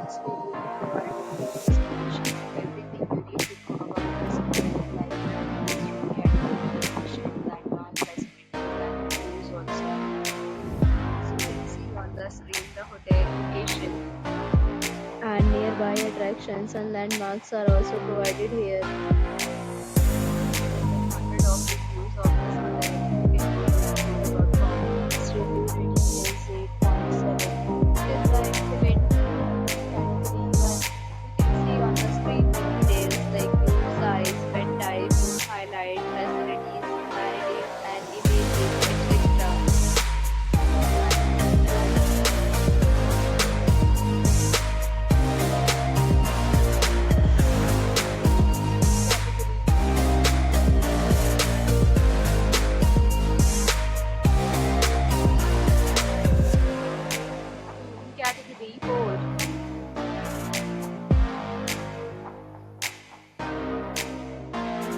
this video will provide you with explanation of everything you need to know about this hotel, like history, accommodation, landmarks, facilities, and reviews also. As you can see on the screen, the hotel location and nearby attractions and landmarks are also provided here. Hundred of reviews of this hotel. You can go to Advika.com. Its review rating is 8.7. This the excellent category 1. You can see on the screen the details like room size, bed type, room highlight, facilities, amenities, and images, etc. Category 4.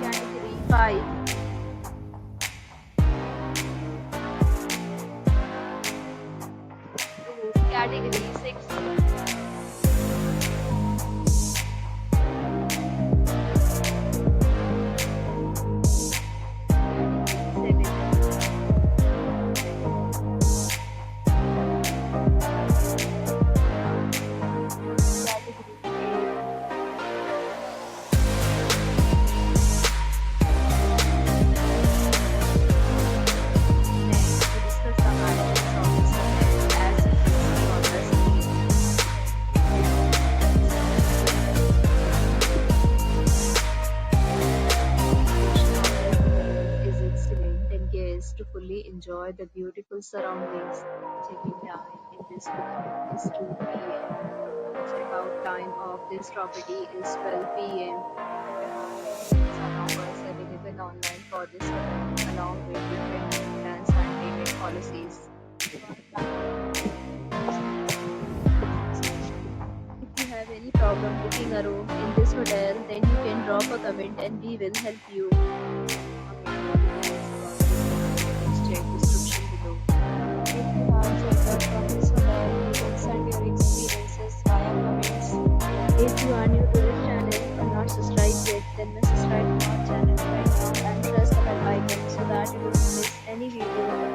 Category 5. Category 6. Category 7. Category 8. Next, we discuss the highlights of this hotel as you can see on the screen. Location of this hotel is excellent and guests to fully enjoy the beautiful surroundings. Check-in time in this hotel is 2 p.m. Check-out time of this property is 12 p.m. There are offers available online for this hotel along with different plans and payment policies. If you have any problem booking a room in this hotel, then you can drop a comment and we will help you. Please check description below. If you have checked out from this hotel, you can send your experiences via comments. If you are new to this channel or not subscribed yet, then must subscribe to our channel right now and press the bell icon so that you don't miss any video.